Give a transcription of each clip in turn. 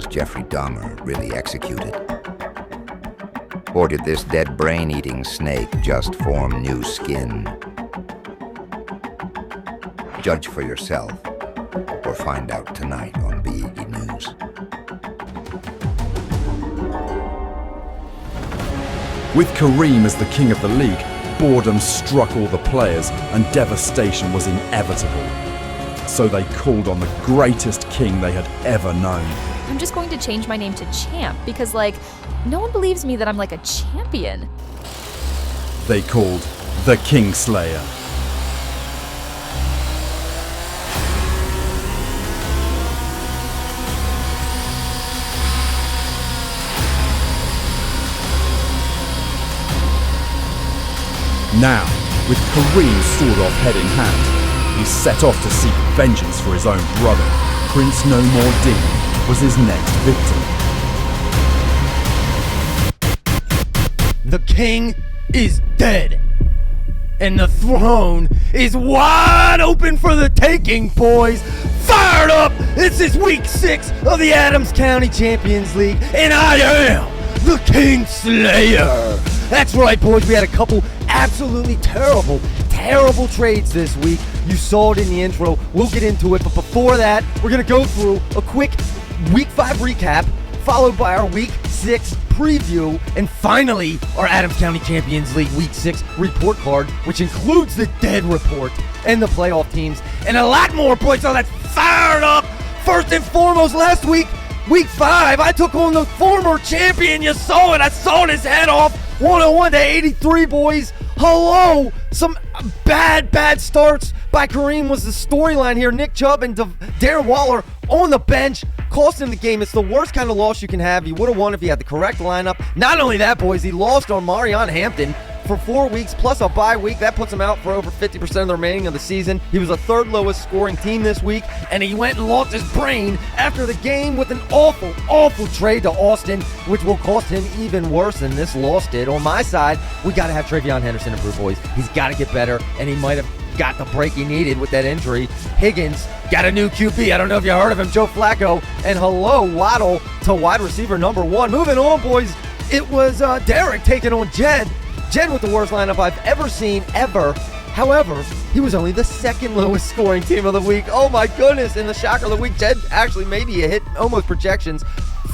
was Jeffrey Dahmer really executed? Or did this dead brain-eating snake just form new skin? Judge for yourself, or find out tonight on BED News. With Kareem as the king of the league, boredom struck all the players and devastation was inevitable. So they called on the greatest king they had ever known. I'm just going to change my name to Champ because, no one believes me that I'm a champion. They called the Kingslayer. Now, with Kareem's sword off head in hand, he set off to seek vengeance for his own brother. Prince No More Dean was his next victim. The king is dead, and the throne is wide open for the taking, boys. Fired up! This is week 6 of the Adams County Champions League, and I am the Kingslayer. That's right, boys. We had a couple absolutely terrible trades this week. You saw it in the intro. We'll get into it, but before that, we're going to go through a quick week 5 recap, followed by our week 6 preview, and finally, our Adams County Champions League week 6 report card, which includes the dead report and the playoff teams, and a lot more, boys. So that's fired up. First and foremost, last week, week 5, I took on the former champion. You saw it. I sawed his head off. 101 to 83, boys. Hello. Some bad starts by Kareem was the storyline here. Nick Chubb and Darren Waller on the bench cost him the game. It's the worst kind of loss you can have. He would have won if he had the correct lineup. Not only that, boys, he lost on Marion Hampton for 4 weeks plus a bye week. That puts him out for over 50% of the remaining of the season. He was the 3rd lowest scoring team this week, and he went and lost his brain after the game with an awful trade to Austin, which will cost him even worse than this loss did. On my side, we got to have Travion Henderson improve, boys. He's got to get better, and he might have got the break he needed with that injury. Higgins got a new QB. I don't know if you heard of him, Joe Flacco. And hello, Waddle to wide receiver number 1. Moving on, boys. It was Derek taking on Jed. Jed with the worst lineup I've ever seen, ever. However, he was only the 2nd lowest scoring team of the week. Oh my goodness, in the shocker of the week, Jed actually maybe hit almost projections.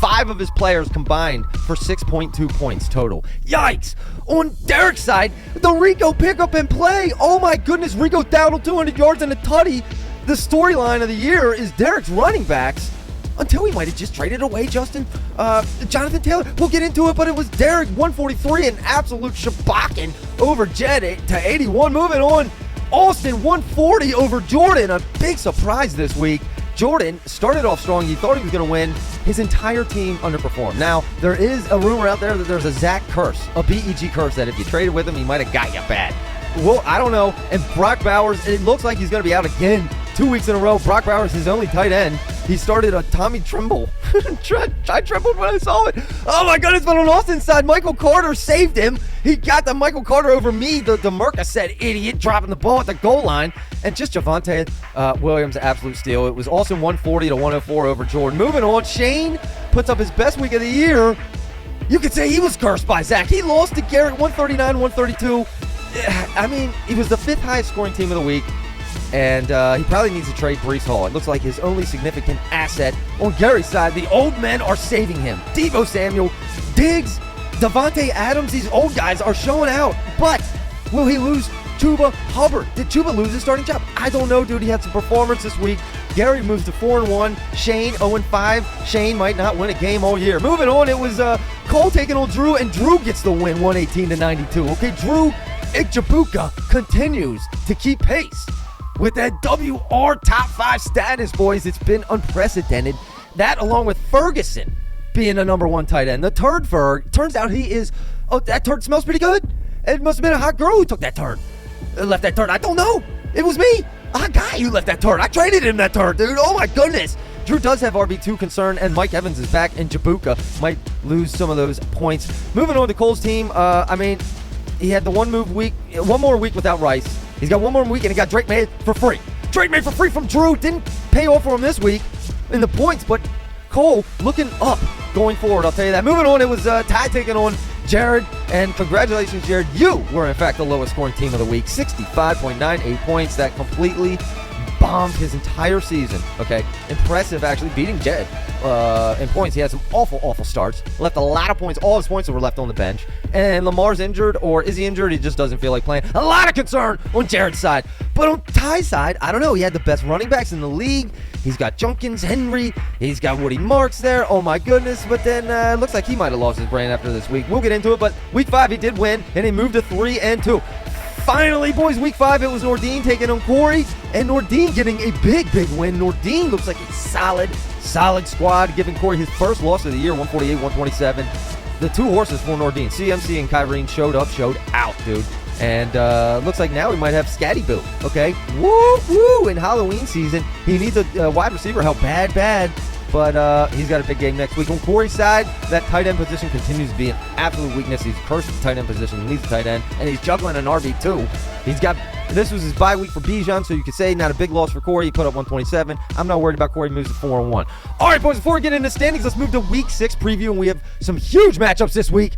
5 of his players combined for 6.2 points total. Yikes! On Derek's side, the Rico pickup and play. Oh my goodness, Rico Dowdle 200 yards and a tutty. The storyline of the year is Derek's running backs. Until we might have just traded away Jonathan Taylor. We'll get into it, but it was Derek 143, an absolute shabakin over Jed to 81. Moving on, Austin 140 over Jordan. A big surprise this week. Jordan started off strong. He thought he was going to win. His entire team underperformed. Now, there is a rumor out there that there's a Zach curse, a BEG curse, that if you traded with him, he might have got you bad. Well, I don't know. And Brock Bowers, it looks like he's going to be out again 2 weeks in a row. Brock Bowers, his only tight end. He started a Tommy Tremble. I trembled when I saw it. Oh my goodness, but on Austin's side, Michael Carter saved him. He got the Michael Carter over me, the Mercasset idiot, dropping the ball at the goal line. And just Javonte Williams, absolute steal. It was Austin 140 to 104 over Jordan. Moving on, Shane puts up his best week of the year. You could say he was cursed by Zach. He lost to Garrett 139, 132. I mean, he was the 5th highest scoring team of the week. And he probably needs to trade Breece Hall. It looks like his only significant asset. On Gary's side, the old men are saving him. Deebo Samuel, Diggs, Devontae Adams, these old guys are showing out. But will he lose Chuba Hubbard? Did Chuba lose his starting job? I don't know, dude. He had some performance this week. Gary moves to 4-1. Shane 0-5. Shane might not win a game all year. Moving on, it was Cole taking on Drew, and Drew gets the win, 118 to 92. Okay, Drew Ikjabuka continues to keep pace with that WR top 5 status, boys. It's been unprecedented. That, along with Ferguson being a number 1 tight end. The turd Ferg, turns out he is, that turd smells pretty good. It must have been a hot girl who took that turd. Left that turd. I don't know. It was me. A guy who left that turd. I traded him that turd, dude. Oh my goodness. Drew does have RB2 concern, and Mike Evans is back, and Jabuka might lose some of those points. Moving on to Cole's team, I mean, he had the one more week without Rice. He's got one more week, and he got Drake May for free. Drake May for free from Drew. Didn't pay off for him this week in the points, but Cole looking up going forward, I'll tell you that. Moving on, it was Ty taking on Jared, and congratulations, Jared. You were, in fact, the lowest scoring team of the week. 65.98 points. That completely bombed his entire season. Okay, impressive, actually, beating Jed in points. He had some awful starts. Left a lot of points. All his points were left on the bench. And Lamar's injured, or is he injured? He just doesn't feel like playing. A lot of concern on Jared's side. But on Ty's side, I don't know. He had the best running backs in the league. He's got Junkins, Henry. He's got Woody Marks there. Oh, my goodness. But then looks like he might have lost his brain after this week. We'll get into it. But week 5, he did win, and he moved to 3-2. Finally, boys, week 5, it was Nordine taking on Corey, and Nordine getting a big win. Nordine looks like a solid squad, giving Corey his first loss of the year, 148-127. The two horses for Nordine, CMC and Kyrene, showed out, dude. And looks like now we might have Scatty Boo, okay? Woo! In Halloween season, he needs a wide receiver help bad. But he's got a big game next week. On Corey's side, that tight end position continues to be an absolute weakness. He's cursed with the tight end position. He needs a tight end. And he's juggling an RB2. This was his bye week for Bijan, so you could say not a big loss for Corey. He put up 127. I'm not worried about Corey. He moves to 4-1. All right, boys, before we get into standings, let's move to week 6 preview, and we have some huge matchups this week.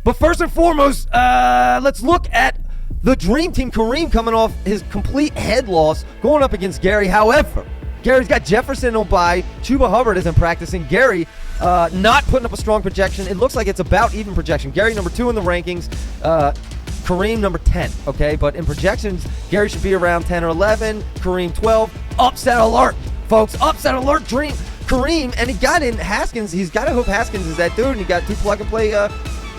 But first and foremost, let's look at the Dream Team. Kareem coming off his complete head loss, going up against Gary. However, Gary's got Jefferson on bye. Chuba Hubbard isn't practicing. Gary not putting up a strong projection. It looks like it's about even projection. Gary number 2 in the rankings. Kareem number 10. Okay, but in projections, Gary should be around 10 or 11. Kareem 12. Upset alert, folks. Upset alert. Dream Kareem, and he got in Haskins. He's got to hope Haskins is that dude. And he got 2 plug-and-play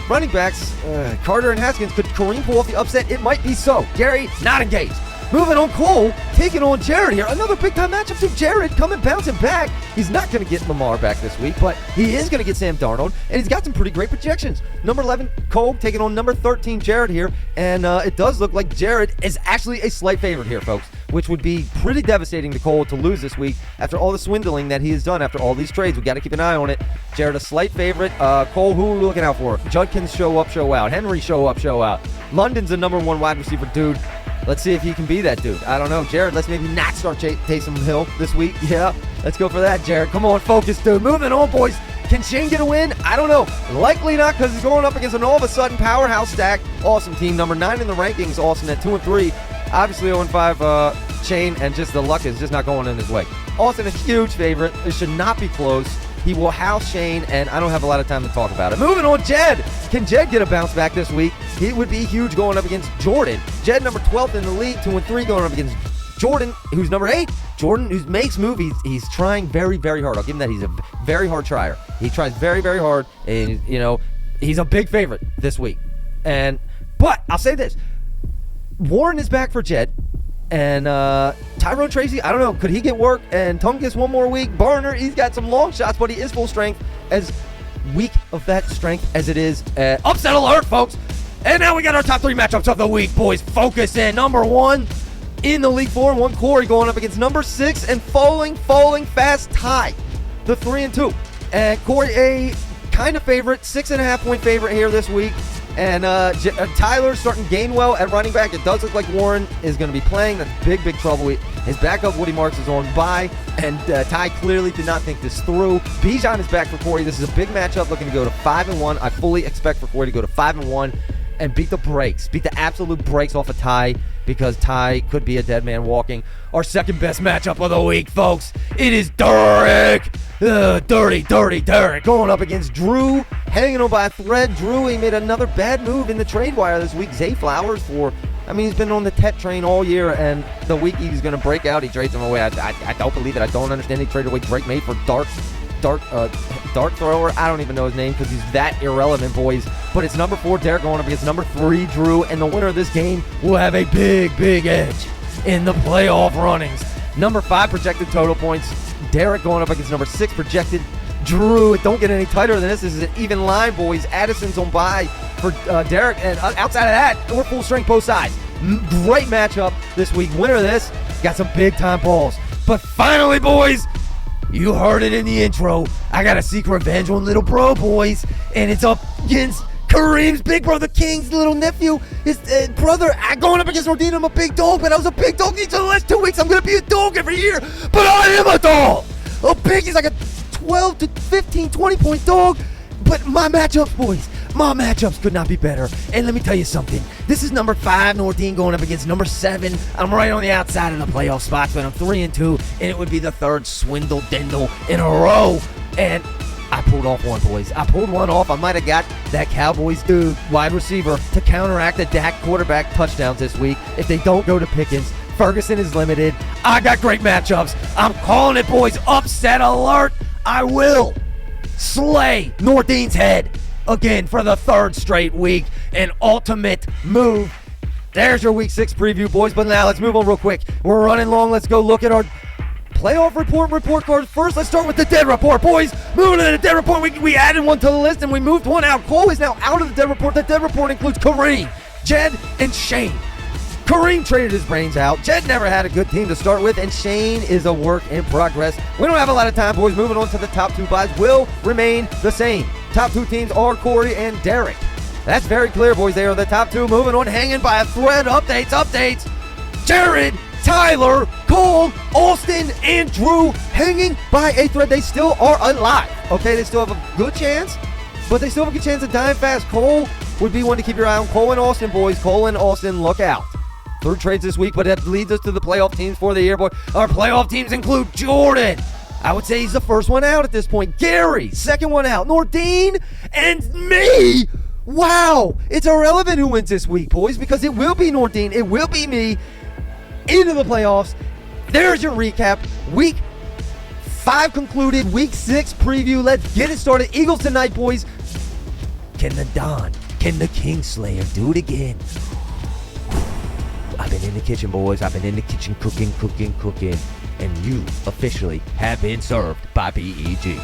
running backs, Carter and Haskins. Could Kareem pull off the upset? It might be so. Gary not engaged. Moving on, Cole taking on Jared here. Another big-time matchup to Jared bouncing back. He's not going to get Lamar back this week, but he is going to get Sam Darnold, and he's got some pretty great projections. Number 11, Cole taking on number 13, Jared here, and it does look like Jared is actually a slight favorite here, folks, which would be pretty devastating to Cole to lose this week after all the swindling that he has done after all these trades. We got to keep an eye on it. Jared, a slight favorite. Cole, who are we looking out for? Judkins show up, show out. Henry show up, show out. London's the number 1 wide receiver dude. Let's see if he can be that dude. I don't know. Jared, let's maybe not start Taysom Hill this week. Yeah, let's go for that, Jared. Come on, focus, dude. Moving on, boys. Can Shane get a win? I don't know. Likely not, because he's going up against an all-of-a-sudden powerhouse stack. Awesome team. Number 9 in the rankings, Austin at 2-3. Obviously 0-5 Shane, and just the luck is just not going in his way. Austin, a huge favorite. It should not be close. He will house Shane, and I don't have a lot of time to talk about it. Moving on, Jed. Can Jed get a bounce back this week? He would be huge going up against Jordan. Jed, number 12th in the league, 2-3, going up against Jordan, who's number 8. Jordan, who makes movies, he's trying very hard. I'll give him that. He's a very hard trier. He tries very hard, and, you know, he's a big favorite this week. But I'll say this. Warren is back for Jed. And Tyrone Tracy, I don't know, could he get work? And Tungus one more week. Barner, he's got some long shots, but he is full strength. As weak of that strength as it is. Upset alert, folks. And now we got our top 3 matchups of the week, boys. Focus in. Number 1 in the league, 4-1, Corey going up against number 6 and falling fast, Ty, the 3-2. And Corey, a kind of favorite, 6.5-point favorite here this week. And Tyler starting Gainwell at running back. It does look like Warren is going to be playing. That's big trouble. His backup, Woody Marks, is on bye. And Ty clearly did not think this through. Bijan is back for Corey. This is a big matchup, looking to go to 5-1. I fully expect for Corey to go to 5-1 and beat the absolute brakes off of Ty, because Ty could be a dead man walking. Our second best matchup of the week, folks. It is Derek. Dirty Derek going up against Drew, hanging on by a thread. Drew, he made another bad move in the trade wire this week. Zay Flowers he's been on the Tet train all year, and the week he's going to break out, he trades him away. I don't believe it. I don't understand. He traded away Drake May for dart thrower. I don't even know his name because he's that irrelevant, boys. But it's number 4, Derek, going up against number 3, Drew, and the winner of this game will have a big edge in the playoff runnings. Number 5 projected total points, Derek, going up against number 6 projected Drew. It don't get any tighter than this. This is an even line, boys. Addison's on bye for Derek, and outside of that, we're full strength both sides. Great matchup this week. Winner of this got some big time balls. But finally, boys, you heard it in the intro. I got to seek revenge on little bro, boys. And it's up against Kareem's big brother, King's little nephew. His brother, going up against Nordine. I'm a big dog, but I was a big dog each of the last 2 weeks. I'm going to be a dog every year. But I am a dog. A pig is like a 12 to 15, 20-point dog. But my matchups, boys, my matchups could not be better. And let me tell you something. This is number 5, Nordine, going up against number 7. I'm right on the outside of the playoff spots, but I'm 3-2, and it would be the third swindle dindle in a row. And I pulled off one, boys. I pulled one off. I might have got that Cowboys wide receiver to counteract the Dak quarterback touchdowns this week. If they don't go to Pickens, Ferguson is limited. I got great matchups. I'm calling it, boys. Upset alert. I will slay Nordine's head again for the 3rd straight week. An ultimate move. There's your week 6 preview, boys. But now let's move on real quick. We're running long. Let's go look at our playoff report cards. First, let's start with the dead report, boys. Moving to the dead report. We added one to the list and we moved one out. Cole is now out of the dead report. The dead report includes Kareem, Jed, and Shane. Kareem traded his brains out. Jed never had a good team to start with, and Shane is a work in progress. We don't have a lot of time, boys. Moving on to the top 2 buys will remain the same. Top 2 teams are Corey and Derek. That's very clear, boys. They are the top 2. Moving on, hanging by a thread. Updates. Jared, Tyler, Cole, Austin, and Drew hanging by a thread. They still are alive. Okay, they still have a good chance, but they still have a good chance of dying fast. Cole would be one to keep your eye on. Cole and Austin, boys. Cole and Austin, look out. 3 trades this week, but that leads us to the playoff teams for the year, boy. Our playoff teams include Jordan. I would say he's the first one out at this point. Gary, second one out. Nordine, and me. Wow. It's irrelevant who wins this week, boys, because it will be Nordine. It will be me into the playoffs. There's your recap. Week 5 concluded. Week 6 preview. Let's get it started. Eagles tonight, boys. Can the Kingslayer do it again? I've been in the kitchen, boys. I've been in the kitchen cooking. And you officially have been served by BEG.